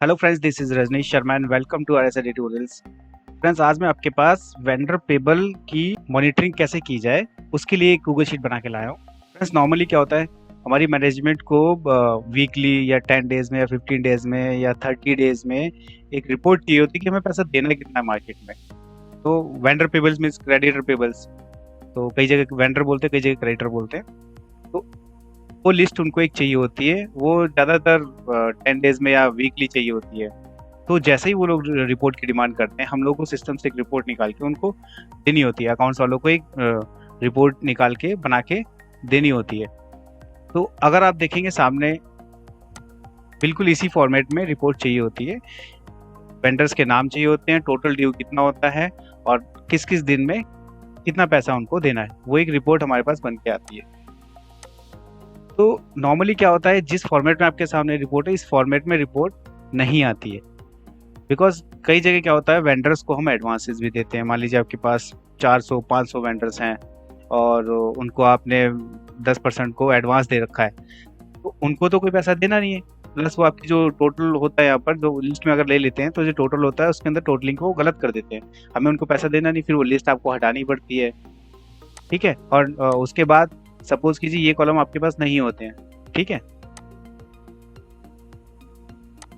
Hello friends, this is Rajneesh Sharma and welcome to RSA tutorials. Friends, आज मैं आपके पास वेंडर पेबल की मॉनिटरिंग कैसे की जाए उसके लिए एक गूगल शीट बना के लाया हूँ। फ्रेंड्स, नॉर्मली क्या होता है, हमारी मैनेजमेंट को वीकली या 10 डेज में या 15 डेज में या 30 डेज में एक रिपोर्ट चाहिए होती है कि हमें पैसा देना है कितना है मार्केट में। तो vendor payables means creditor payables, तो कई जगह वेंडर बोलते हैं, कई जगह क्रेडिटर बोलते हैं। तो वो लिस्ट उनको एक चाहिए होती है, वो ज़्यादातर 10 डेज में या वीकली चाहिए होती है। तो जैसे ही वो लोग रिपोर्ट की डिमांड करते हैं, हम लोग को सिस्टम से एक रिपोर्ट निकाल के उनको देनी होती है। अकाउंट्स वालों को एक रिपोर्ट निकाल के बना के देनी होती है। तो अगर आप देखेंगे सामने बिल्कुल इसी फॉर्मेट में रिपोर्ट चाहिए होती है। वेंडर्स के नाम चाहिए होते हैं, टोटल ड्यू कितना होता है और किस किस दिन में कितना पैसा उनको देना है, वो एक रिपोर्ट हमारे पास बन के आती है। तो नॉर्मली क्या होता है, जिस फॉर्मेट में आपके सामने रिपोर्ट है, इस फॉर्मेट में रिपोर्ट नहीं आती है। बिकॉज कई जगह क्या होता है, वेंडर्स को हम एडवांसेस भी देते हैं। मान लीजिए आपके पास 400-500 वेंडर्स हैं और उनको आपने 10% को एडवांस दे रखा है, तो उनको तो कोई पैसा देना नहीं है। प्लस वो आपकी जो टोटल होता है, यहाँ पर जो लिस्ट में अगर ले लेते हैं तो जो टोटल होता है उसके अंदर टोटलिंग को गलत कर देते हैं। हमें उनको पैसा देना नहीं, फिर वो लिस्ट आपको हटानी पड़ती है। ठीक है। और उसके बाद सपोज कीजिए ये कॉलम आपके पास नहीं होते हैं। ठीक है,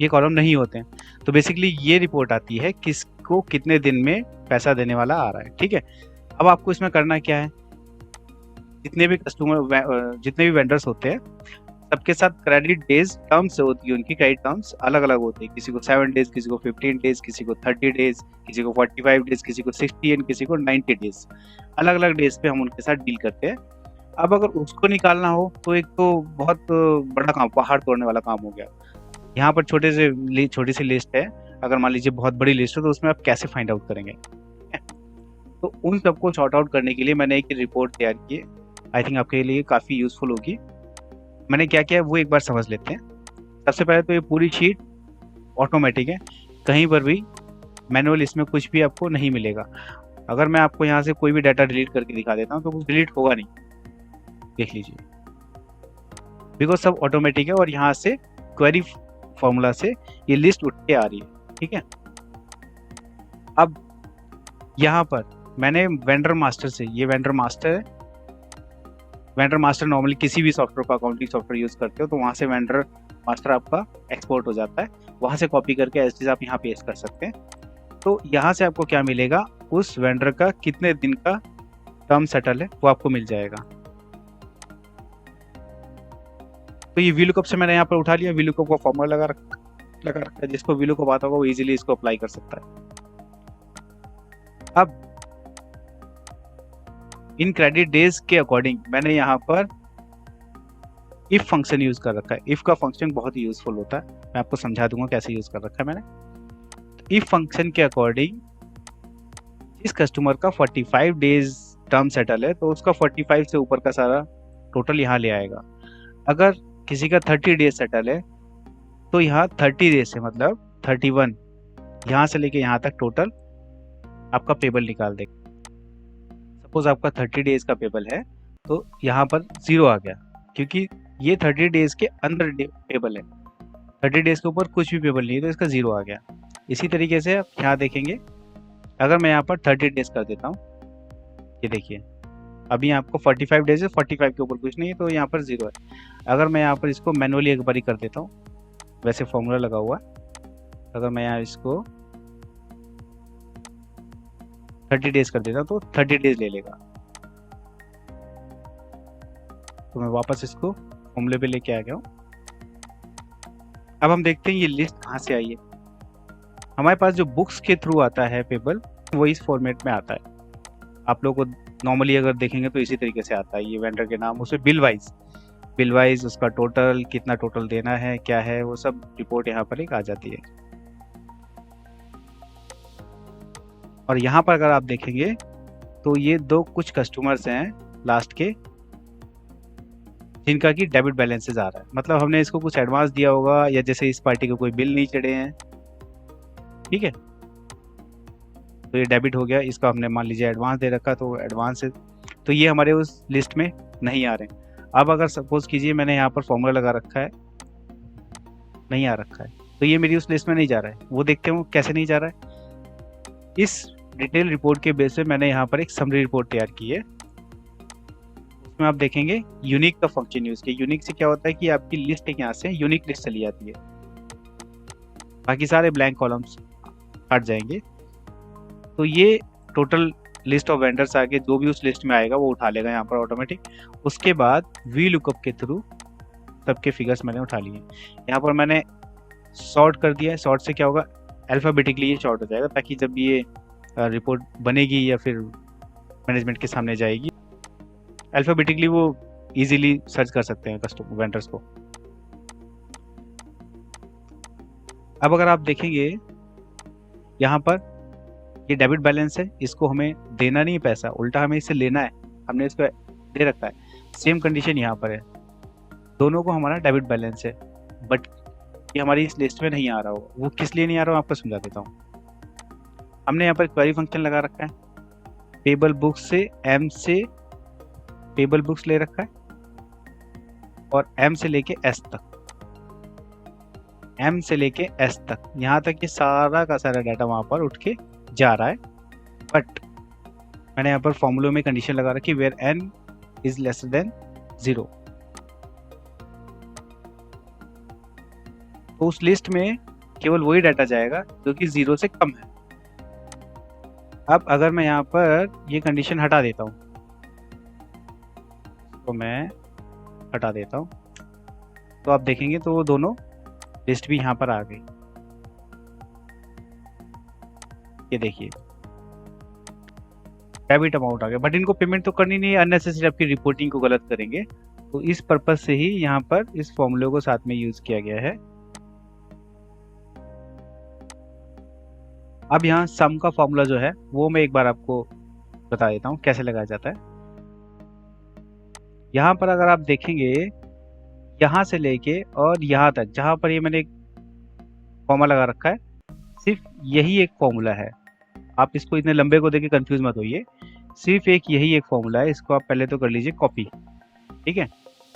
ये कॉलम नहीं होते हैं, तो बेसिकली ये रिपोर्ट आती है किसको कितने दिन में पैसा देने वाला आ रहा है। ठीक है। अब आपको इसमें करना क्या है, जितने भी कस्टमर जितने भी वेंडर्स होते हैं सबके साथ क्रेडिट डेज टर्म्स होती है, उनकी क्रेडिट टर्म्स अलग अलग होती है। किसी को 7 डेज, किसी को 15 डेज, किसी को 30 डेज, किसी को 45 डेज, किसी को 60 एंड किसी को 90 डेज। अलग अलग डेज पे हम उनके साथ डील करते हैं। अब अगर उसको निकालना हो तो एक तो बहुत बड़ा काम, पहाड़ तोड़ने वाला काम हो गया। यहाँ पर छोटी सी लिस्ट है। अगर मान लीजिए बहुत बड़ी लिस्ट है तो उसमें आप कैसे फाइंड आउट करेंगे। तो उन सबको शॉर्ट आउट करने के लिए मैंने एक रिपोर्ट तैयार की है। आई थिंक आपके लिए काफ़ी यूजफुल होगी। मैंने क्या किया है वो एक बार समझ लेते हैं। सबसे पहले तो ये पूरी शीट ऑटोमेटिक है, कहीं पर भी मैनुअल इसमें कुछ भी आपको नहीं मिलेगा। अगर मैं आपको यहाँ से कोई भी डाटा डिलीट करके दिखा देता हूँ तो कुछ डिलीट होगा नहीं, देख लीजिए, बिकॉज सब ऑटोमेटिक है और यहाँ से क्वेरी फॉर्मूला से ये लिस्ट उठ के आ रही है। ठीक है। अब यहाँ पर मैंने वेंडर मास्टर से, ये वेंडर मास्टर है। वेंडर मास्टर नॉर्मली किसी भी सॉफ्टवेयर का अकाउंटिंग सॉफ्टवेयर यूज करते हो तो वहां से वेंडर मास्टर आपका एक्सपोर्ट हो जाता है, वहां से कॉपी करके एज इट इज आप यहाँ पेस्ट कर सकते हैं। तो यहाँ से आपको क्या मिलेगा, उस वेंडर का कितने दिन का टर्म सेटल है वो आपको मिल जाएगा। तो ये VLOOKUP से मैंने यहाँ पर उठा लिया। VLOOKUP का फॉर्मूला लगा रखा है, जिसको VLOOKUP आता होगा वो इजीली इसको अप्लाई कर सकता है। अब इन क्रेडिट डेज के अकॉर्डिंग मैंने यहाँ पर इफ फंक्शन यूज कर रखा है। इफ का फंक्शन बहुत ही यूजफुल होता है, मैं आपको समझा दूंगा कैसे यूज कर रखा है मैंने। तो इफ फंक्शन के अकॉर्डिंग जिस कस्टमर का 45 डेज टर्म सेटल है तो उसका 45 से ऊपर का सारा टोटल यहाँ ले आएगा। अगर किसी का 30 डेज सेटल है तो यहाँ 30 डेज से मतलब 31 यहाँ से लेके यहाँ तक टोटल आपका पेबल निकाल देगा। सपोज आपका 30 डेज का पेबल है तो यहाँ पर 0 आ गया, क्योंकि ये 30 डेज के अंदर पेबल है। 30 डेज के ऊपर कुछ भी पेबल नहीं है तो इसका 0 आ गया। इसी तरीके से आप यहाँ देखेंगे, अगर मैं यहाँ पर 30 डेज कर देता हूँ, ये देखिए अभी आपको 45 डेज है, 45 के ऊपर कुछ नहीं है तो यहाँ पर 0 है। अगर मैं यहाँ पर इसको मैनुअली एक बार ही कर देता हूँ, वैसे फॉर्मूला लगा हुआ है, अगर मैं यहाँ इसको 30 डेज कर देता हूँ तो 30 डेज ले लेगा। तो मैं वापस इसको फॉर्मूले पे लेके आ गया हूँ। अब हम देखते हैं ये लिस्ट कहाँ से आई है। हमारे पास जो बुक्स के थ्रू आता है पेबल, वो इस फॉर्मेट में आता है। आप लोगों को नॉर्मली अगर देखेंगे तो इसी तरीके से आता है। ये वेंडर के नाम, उसमें बिल वाइज उसका टोटल कितना टोटल देना है, क्या है, वो सब रिपोर्ट यहाँ पर एक आ जाती है। और यहाँ पर अगर आप देखेंगे तो ये दो कुछ कस्टमर्स हैं लास्ट के, जिनका की डेबिट बैलेंसेस आ रहा है। मतलब हमने इसको कुछ एडवांस दिया होगा, या जैसे इस पार्टी को कोई बिल नहीं चढ़े हैं। ठीक है, तो ये डेबिट हो गया, इसका हमने मान लीजिए एडवांस दे रखा तो एडवांस है, तो ये हमारे उस लिस्ट में नहीं आ रहे। अब अगर सपोज कीजिए मैंने यहाँ पर फॉर्मूला लगा रखा है, नहीं आ रखा है, तो ये मेरी उस लिस्ट में नहीं जा रहा है। वो देखते हैं वो कैसे नहीं जा रहा है। इस डिटेल रिपोर्ट के बेस पे मैंने यहाँ पर एक समरी रिपोर्ट तैयार की है। उसमें आप देखेंगे यूनिक का फंक्शन यूज किया। यूनिक से क्या होता है कि आपकी लिस्ट एक यहाँ से यूनिक लिस्ट चली जाती है, बाकी सारे ब्लैंक कॉलम्स हट जाएंगे। तो ये टोटल लिस्ट ऑफ वेंडर्स आके जो भी उस लिस्ट में आएगा वो उठा लेगा यहाँ पर ऑटोमेटिक। उसके बाद वी लुकअप के थ्रू सबके फिगर्स मैंने उठा लिए। यहाँ पर मैंने सॉर्ट कर दिया है। सॉर्ट से क्या होगा, अल्फाबेटिकली ये सॉर्ट हो जाएगा, ताकि जब ये रिपोर्ट बनेगी या फिर मैनेजमेंट के सामने जाएगी, अल्फाबेटिकली वो इजीली सर्च कर सकते हैं कस्टमर वेंडर्स को। अब अगर आप देखेंगे यहाँ पर ये डेबिट बैलेंस है, इसको हमें देना नहीं पैसा, उल्टा हमें इससे लेना है, हमने इसको दे रखा है। सेम कंडीशन यहाँ पर है, दोनों को हमारा डेबिट बैलेंस है, बट ये हमारी इस लिस्ट में नहीं आ रहा होगा। वो किस लिए नहीं आ रहा, आपको समझा देता हूँ। हमने यहाँ पर क्वेरी फंक्शन लगा रखा है, पेबल बुक्स से एम से पेबल बुक्स ले रखा है और एम से लेके एस तक, एम से लेके एस तक, यहाँ तक ये सारा का सारा डाटा वहां पर उठ के जा रहा है। बट मैंने यहाँ पर फॉर्मूले में कंडीशन लगा रखी, where n is lesser than 0। तो उस लिस्ट में केवल वही डाटा जाएगा जो कि 0 से कम है। अब अगर मैं यहाँ पर ये कंडीशन हटा देता हूँ, तो मैं हटा देता हूँ, तो आप देखेंगे तो वो दोनों लिस्ट भी यहाँ पर आ गई। ये देखिए डेबिट अमाउंट आ गया, बट इनको पेमेंट तो करनी नहीं है, अननेसेसरी आपकी रिपोर्टिंग को गलत करेंगे। तो इस पर्पज से ही यहाँ पर इस फॉर्मूले को साथ में यूज किया गया है। अब यहाँ सम का फॉर्मूला जो है वो मैं एक बार आपको बता देता हूँ कैसे लगाया जाता है। यहाँ पर अगर आप देखेंगे, यहाँ से लेके और यहाँ तक जहाँ पर ये मैंने एक फॉर्मूला लगा रखा है, सिर्फ यही एक फॉर्मूला है। आप इसको इतने लंबे को देके कंफ्यूज मत होइए, सिर्फ एक यही एक फॉर्मूला है। इसको आप पहले तो कर लीजिए कॉपी, ठीक है।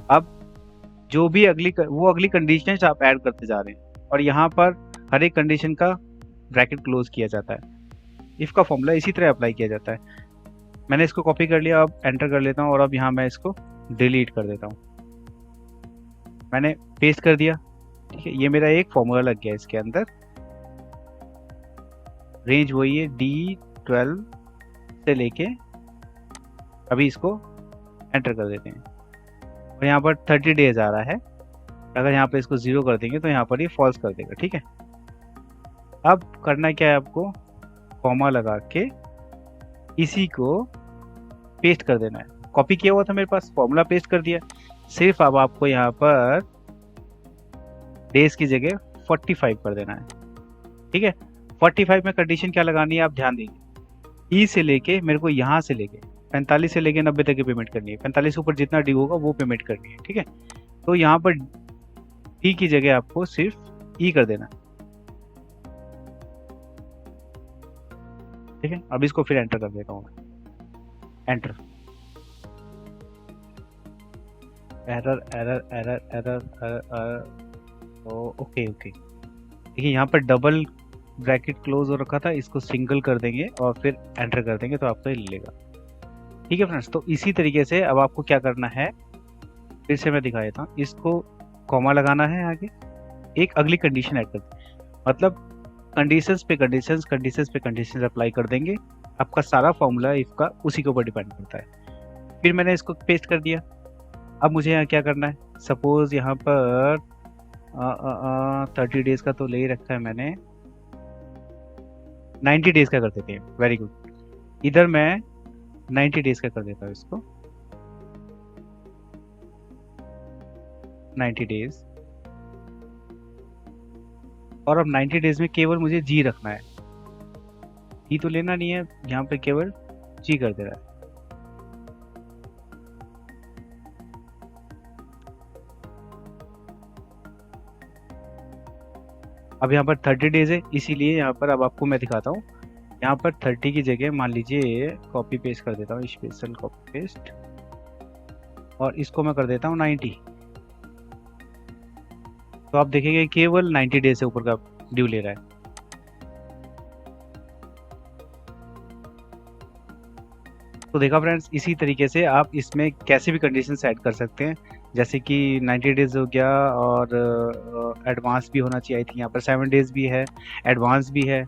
अब जो भी अगली कंडीशन आप ऐड करते जा रहे हैं, और यहाँ पर हर एक कंडीशन का ब्रैकेट क्लोज किया जाता है। इफ का फॉर्मूला इसी तरह अप्लाई किया जाता है। मैंने इसको कॉपी कर लिया, अब एंटर कर लेता हूँ और अब यहाँ मैं इसको डिलीट कर देता हूँ। मैंने पेस्ट कर दिया, ठीक है। ये मेरा एक फॉर्मूला लग गया इसके अंदर। रेंज वही है D12 से लेके, अभी इसको एंटर कर देते हैं और यहाँ पर 30 डेज आ रहा है। अगर यहाँ पर इसको 0 कर देंगे तो यहाँ पर ये फॉल्स कर देगा, ठीक है। अब करना क्या है, आपको कॉमा लगा के इसी को पेस्ट कर देना है। कॉपी किया हुआ था मेरे पास, फॉर्मूला पेस्ट कर दिया। सिर्फ अब आपको यहाँ पर डेज की जगह 45 कर देना है, ठीक है। 45 में कंडीशन क्या लगानी है, आप ध्यान दीजिए। ई से लेके मेरे को यहाँ से लेके 45 से लेके 90 तक की पेमेंट करनी है। 45 के ऊपर जितना डी होगा वो पेमेंट करनी है, ठीक है। तो यहाँ पर डी की जगह आपको सिर्फ ई कर देना, ठीक है। अब इसको फिर एंटर कर देता हूँ, enter. Error error error error error, okay okay. देखिए यहाँ पर डबल ब्रैकेट क्लोज हो रखा था, इसको सिंगल कर देंगे और फिर एंटर कर देंगे तो आपको ये लेगा, ठीक है फ्रेंड्स। तो इसी तरीके से अब आपको क्या करना है, फिर से मैं दिखा देता हूँ। इसको कॉमा लगाना है, आगे एक अगली कंडीशन ऐड कर दें, मतलब कंडीशंस पे कंडीशंस अप्लाई कर देंगे। आपका सारा फॉर्मूला इफ का उसी के ऊपर डिपेंड करता है। फिर मैंने इसको पेस्ट कर दिया। अब मुझे यहाँ क्या करना है, सपोज यहाँ पर 30 डेज का तो ले ही रखा है मैंने, 90 डेज का कर देते हैं। वेरी गुड, इधर मैं 90 डेज का कर देता हूँ इसको, 90 डेज। और अब 90 डेज में केवल मुझे जी रखना है, जी तो लेना नहीं है, यहाँ पे केवल जी कर दे रहा है। अब यहाँ पर 30 डेज है, इसीलिए यहाँ पर अब आपको मैं दिखाता हूँ। यहाँ पर 30 की जगह मान लीजिए कॉपी पेस्ट कर देता हूँ, स्पेशल कॉपी पेस्ट, और इसको मैं कर देता हूँ 90। तो आप देखेंगे केवल 90 डेज से ऊपर का ड्यू ले रहा है। तो देखा फ्रेंड्स, इसी तरीके से आप इसमें कैसे भी कंडीशन सेट कर सकते हैं, जैसे कि 90 डेज हो गया और एडवांस भी होना चाहिए। आई थिंक यहाँ पर 7 डेज भी है, एडवांस भी है।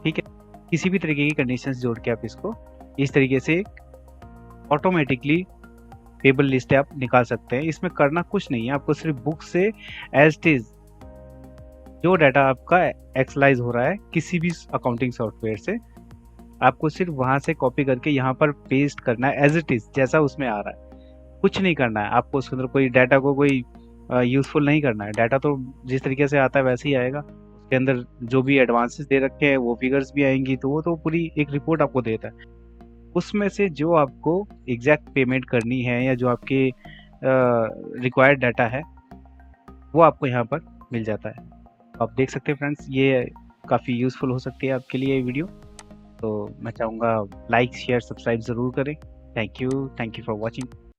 ठीक है, किसी भी तरीके की कंडीशंस जोड़ के आप इसको इस तरीके से ऑटोमेटिकली पेबल लिस्ट आप निकाल सकते हैं। इसमें करना कुछ नहीं है, आपको सिर्फ बुक से एज इट इज जो डाटा आपका एक्सलाइज हो रहा है किसी भी अकाउंटिंग सॉफ्टवेयर से, आपको सिर्फ वहां से कॉपी करके यहाँ पर पेस्ट करना है एज इट इज जैसा उसमें आ रहा है। कुछ नहीं करना है आपको, उसके अंदर कोई डाटा को कोई यूजफुल नहीं करना है। डाटा तो जिस तरीके से आता है वैसे ही आएगा। उसके अंदर जो भी एडवांसेस दे रखे हैं वो फिगर्स भी आएंगी, तो वो तो पूरी एक रिपोर्ट आपको देता है। उसमें से जो आपको एग्जैक्ट पेमेंट करनी है या जो आपके रिक्वायर्ड डाटा है वो आपको यहाँ पर मिल जाता है। आप देख सकते हैं फ्रेंड्स, ये काफ़ी यूज़फुल हो सकती है आपके लिए ये वीडियो। तो मैं चाहूँगा लाइक शेयर सब्सक्राइब ज़रूर करें। Thank you for watching.